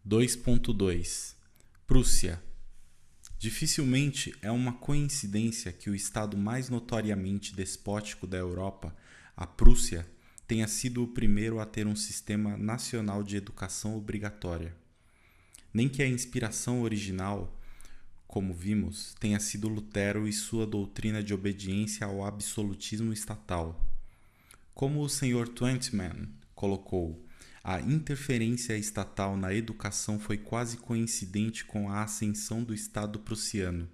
2.2 Prússia. Dificilmente é uma coincidência que o estado mais notoriamente despótico da Europa, a Prússia, tenha sido o primeiro a ter um sistema nacional de educação obrigatória. Nem que a inspiração original, como vimos, tenha sido Lutero e sua doutrina de obediência ao absolutismo estatal. Como o Sr. Twentyman colocou, a interferência estatal na educação foi quase coincidente com a ascensão do Estado prussiano.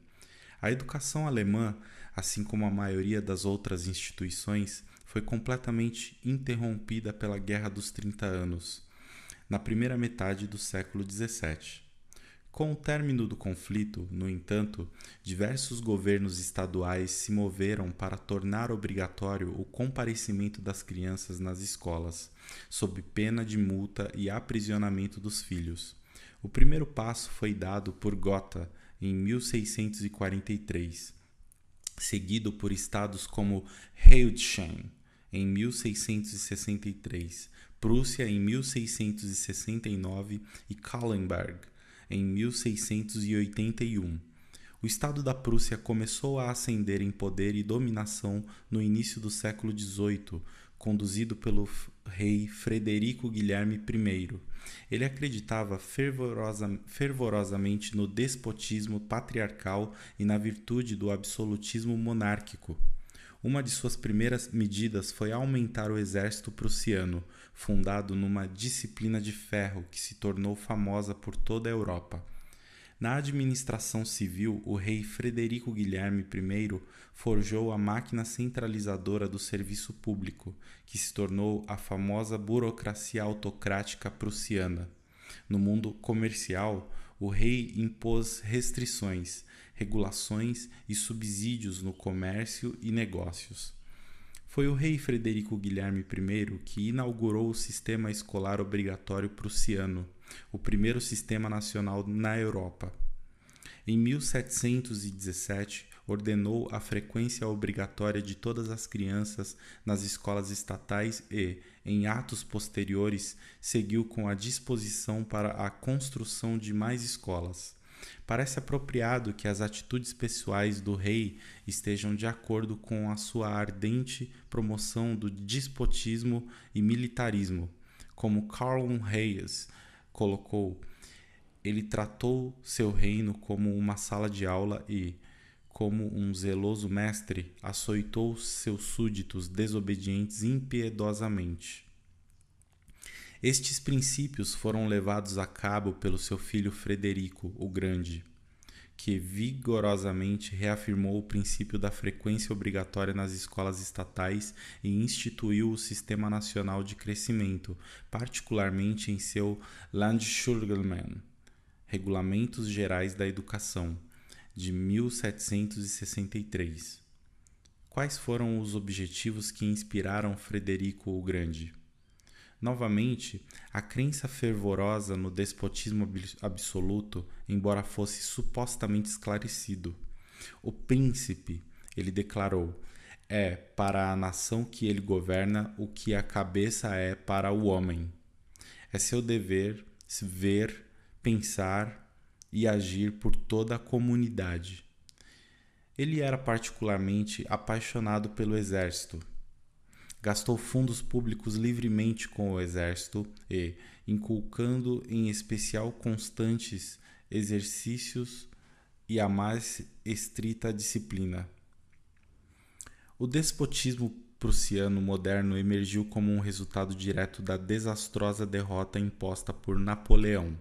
A educação alemã, assim como a maioria das outras instituições, foi completamente interrompida pela Guerra dos 30 Anos, na primeira metade do século XVII. Com o término do conflito, no entanto, diversos governos estaduais se moveram para tornar obrigatório o comparecimento das crianças nas escolas, sob pena de multa e aprisionamento dos filhos. O primeiro passo foi dado por Gotha em 1643, seguido por estados como Hildesheim em 1663, Prússia em 1669 e Kahlenberg em 1681. O Estado da Prússia começou a ascender em poder e dominação no início do século XVIII, conduzido pelo rei Frederico Guilherme I. Ele acreditava fervorosamente no despotismo patriarcal e na virtude do absolutismo monárquico. Uma de suas primeiras medidas foi aumentar o exército prussiano, fundado numa disciplina de ferro que se tornou famosa por toda a Europa. Na administração civil, o rei Frederico Guilherme I forjou a máquina centralizadora do serviço público, que se tornou a famosa burocracia autocrática prussiana. No mundo comercial, o rei impôs restrições, regulações e subsídios no comércio e negócios. Foi o rei Frederico Guilherme I que inaugurou o sistema escolar obrigatório prussiano, o primeiro sistema nacional na Europa. Em 1717, ordenou a frequência obrigatória de todas as crianças nas escolas estatais e, em atos posteriores, seguiu com a disposição para a construção de mais escolas. Parece apropriado que as atitudes pessoais do rei estejam de acordo com a sua ardente promoção do despotismo e militarismo. Como Karl Hayes colocou, ele tratou seu reino como uma sala de aula e, como um zeloso mestre, açoitou seus súditos desobedientes impiedosamente. Estes princípios foram levados a cabo pelo seu filho Frederico o Grande, que vigorosamente reafirmou o princípio da frequência obrigatória nas escolas estatais e instituiu o Sistema Nacional de Crescimento, particularmente em seu Landschulgemein, Regulamentos Gerais da Educação, de 1763. Quais foram os objetivos que inspiraram Frederico o Grande? Novamente, a crença fervorosa no despotismo absoluto, embora fosse supostamente esclarecido. O príncipe, ele declarou, é para a nação que ele governa o que a cabeça é para o homem. É seu dever ver, pensar e agir por toda a comunidade. Ele era particularmente apaixonado pelo exército. Gastou fundos públicos livremente com o exército e, inculcando em especial constantes exercícios e a mais estrita disciplina. O despotismo prussiano moderno emergiu como um resultado direto da desastrosa derrota imposta por Napoleão.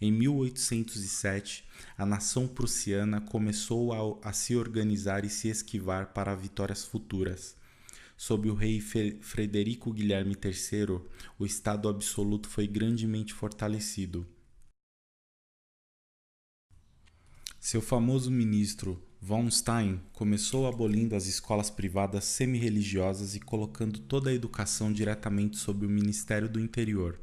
Em 1807, a nação prussiana começou a se organizar e se esquivar para vitórias futuras. Sob o rei Frederico Guilherme III, o Estado absoluto foi grandemente fortalecido. Seu famoso ministro von Stein começou abolindo as escolas privadas semi-religiosas e colocando toda a educação diretamente sob o Ministério do Interior.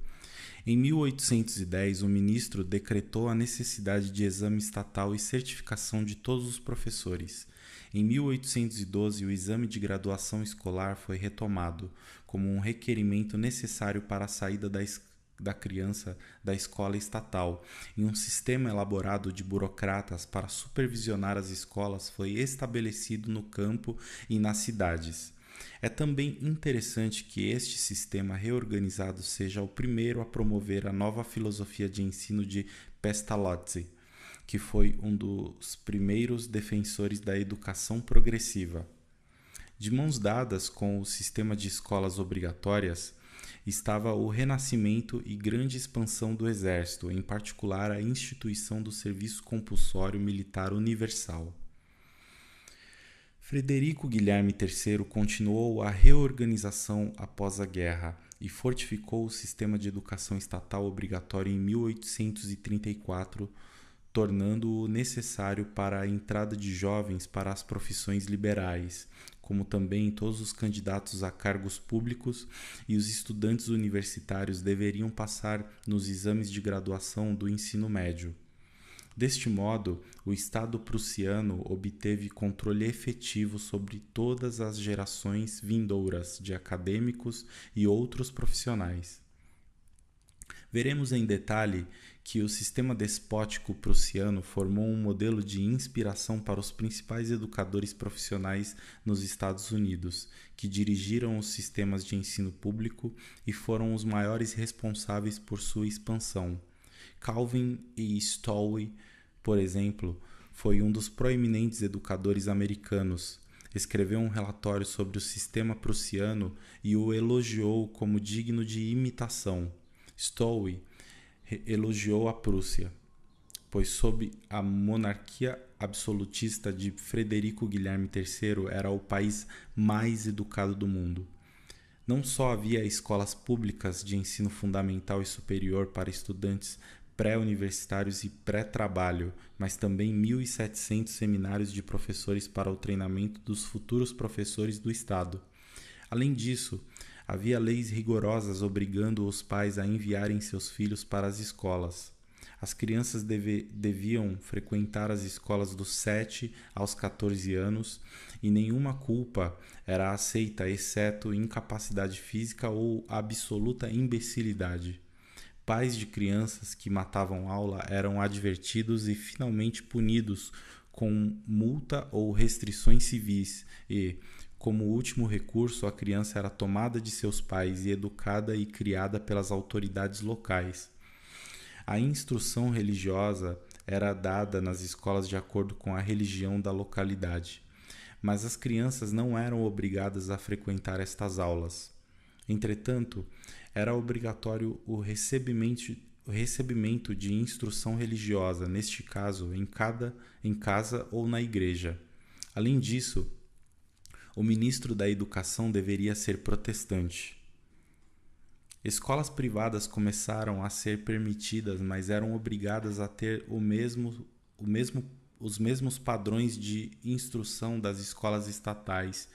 Em 1810, o ministro decretou a necessidade de exame estatal e certificação de todos os professores. Em 1812, o exame de graduação escolar foi retomado como um requerimento necessário para a saída da da criança da escola estatal, e um sistema elaborado de burocratas para supervisionar as escolas foi estabelecido no campo e nas cidades. É também interessante que este sistema reorganizado seja o primeiro a promover a nova filosofia de ensino de Pestalozzi, que foi um dos primeiros defensores da educação progressiva. De mãos dadas com o sistema de escolas obrigatórias, estava o renascimento e grande expansão do exército, em particular a instituição do serviço compulsório militar universal. Frederico Guilherme III continuou a reorganização após a guerra e fortificou o sistema de educação estatal obrigatório em 1834, tornando-o necessário para a entrada de jovens para as profissões liberais, como também todos os candidatos a cargos públicos, e os estudantes universitários deveriam passar nos exames de graduação do ensino médio. Deste modo, o Estado prussiano obteve controle efetivo sobre todas as gerações vindouras de acadêmicos e outros profissionais. Veremos em detalhe que o sistema despótico prussiano formou um modelo de inspiração para os principais educadores profissionais nos Estados Unidos, que dirigiram os sistemas de ensino público e foram os maiores responsáveis por sua expansão. Calvin e Stowe, por exemplo, foi um dos proeminentes educadores americanos. Escreveu um relatório sobre o sistema prussiano e o elogiou como digno de imitação. Stowe elogiou a Prússia, pois sob a monarquia absolutista de Frederico Guilherme III era o país mais educado do mundo. Não só havia escolas públicas de ensino fundamental e superior para estudantes pré-universitários e pré-trabalho, mas também 1.700 seminários de professores para o treinamento dos futuros professores do Estado. Além disso, havia leis rigorosas obrigando os pais a enviarem seus filhos para as escolas. As crianças deviam frequentar as escolas dos 7 aos 14 anos e nenhuma culpa era aceita, exceto incapacidade física ou absoluta imbecilidade. Pais de crianças que matavam aula eram advertidos e finalmente punidos com multa ou restrições civis e, como último recurso, a criança era tomada de seus pais e educada e criada pelas autoridades locais. A instrução religiosa era dada nas escolas de acordo com a religião da localidade, mas as crianças não eram obrigadas a frequentar estas aulas. Entretanto, era obrigatório o recebimento de instrução religiosa, neste caso, em casa ou na igreja. Além disso, o ministro da Educação deveria ser protestante. Escolas privadas começaram a ser permitidas, mas eram obrigadas a ter os mesmos padrões de instrução das escolas estatais,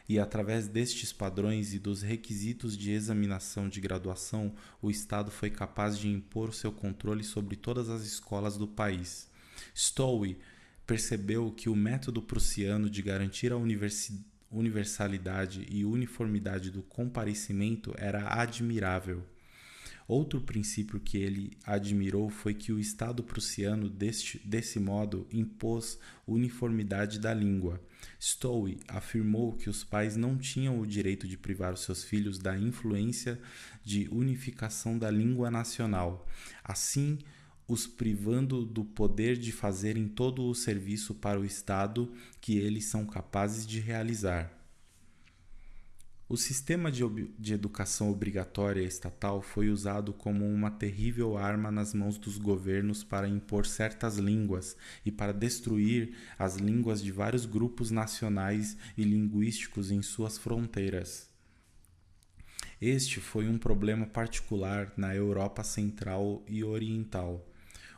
e através destes padrões e dos requisitos de examinação de graduação, o Estado foi capaz de impor o seu controle sobre todas as escolas do país. Stowe percebeu que o método prussiano de garantir a universalidade e uniformidade do comparecimento era admirável. Outro princípio que ele admirou foi que o Estado prussiano, desse modo, impôs uniformidade da língua. Stowe afirmou que os pais não tinham o direito de privar os seus filhos da influência de unificação da língua nacional, assim os privando do poder de fazerem todo o serviço para o Estado que eles são capazes de realizar. O sistema de educação obrigatória estatal foi usado como uma terrível arma nas mãos dos governos para impor certas línguas e para destruir as línguas de vários grupos nacionais e linguísticos em suas fronteiras. Este foi um problema particular na Europa Central e Oriental.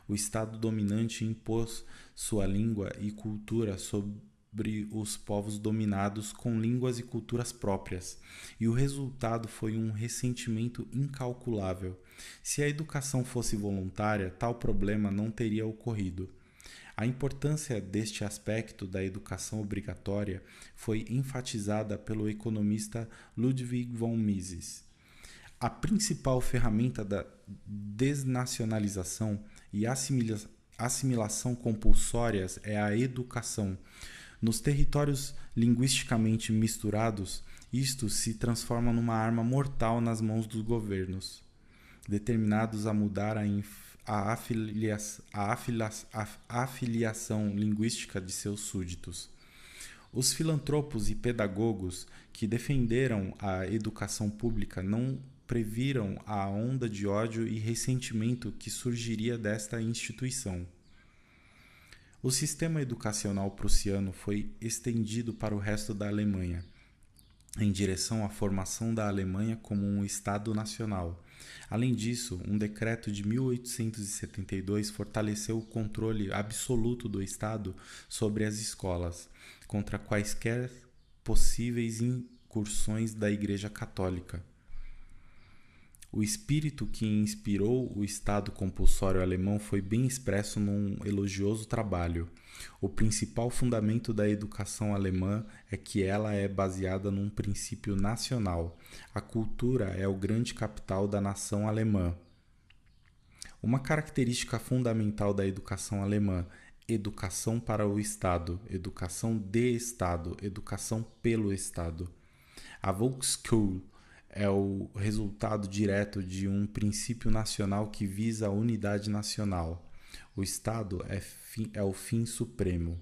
O Estado dominante impôs sua língua e cultura sobre os povos dominados com línguas e culturas próprias, e o resultado foi um ressentimento incalculável. Se a educação fosse voluntária, tal problema não teria ocorrido. A importância deste aspecto da educação obrigatória foi enfatizada pelo economista Ludwig von Mises. A principal ferramenta desnacionalização e assimilação compulsórias é a educação. Nos territórios linguisticamente misturados, isto se transforma numa arma mortal nas mãos dos governos, determinados a mudar a afiliação linguística de seus súditos. Os filantropos e pedagogos que defenderam a educação pública não previram a onda de ódio e ressentimento que surgiria desta instituição. O sistema educacional prussiano foi estendido para o resto da Alemanha, em direção à formação da Alemanha como um Estado nacional. Além disso, um decreto de 1872 fortaleceu o controle absoluto do Estado sobre as escolas, contra quaisquer possíveis incursões da Igreja Católica. O espírito que inspirou o Estado compulsório alemão foi bem expresso num elogioso trabalho. O principal fundamento da educação alemã é que ela é baseada num princípio nacional. A cultura é o grande capital da nação alemã. Uma característica fundamental da educação alemã: educação para o Estado, educação de Estado, educação pelo Estado. A Volksschule é o resultado direto de um princípio nacional que visa a unidade nacional. O Estado é o fim supremo.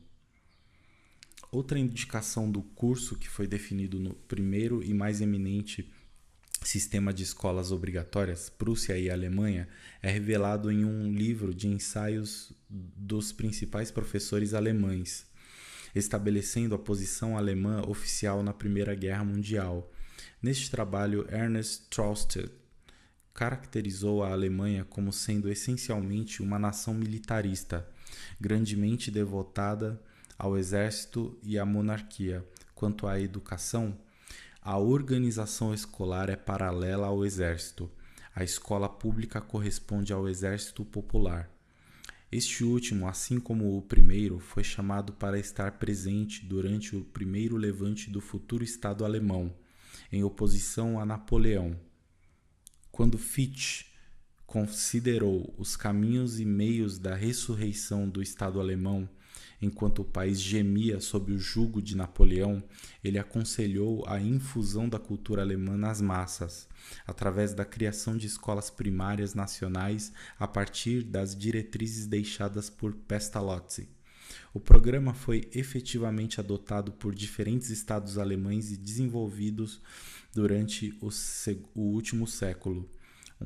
Outra indicação do curso que foi definido no primeiro e mais eminente sistema de escolas obrigatórias, Prússia e Alemanha, é revelado em um livro de ensaios dos principais professores alemães, estabelecendo a posição alemã oficial na Primeira Guerra Mundial. Neste trabalho, Ernst Troste caracterizou a Alemanha como sendo essencialmente uma nação militarista, grandemente devotada ao exército e à monarquia. Quanto à educação, a organização escolar é paralela ao exército. A escola pública corresponde ao exército popular. Este último, assim como o primeiro, foi chamado para estar presente durante o primeiro levante do futuro Estado alemão, em oposição a Napoleão. Quando Fichte considerou os caminhos e meios da ressurreição do Estado alemão, enquanto o país gemia sob o jugo de Napoleão, ele aconselhou a infusão da cultura alemã nas massas, através da criação de escolas primárias nacionais a partir das diretrizes deixadas por Pestalozzi. O programa foi efetivamente adotado por diferentes estados alemães e desenvolvidos durante o último século,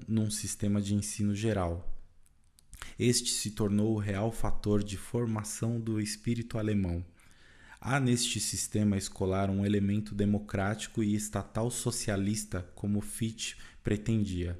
num sistema de ensino geral. Este se tornou o real fator de formação do espírito alemão. Há neste sistema escolar um elemento democrático e estatal socialista, como Fichte pretendia.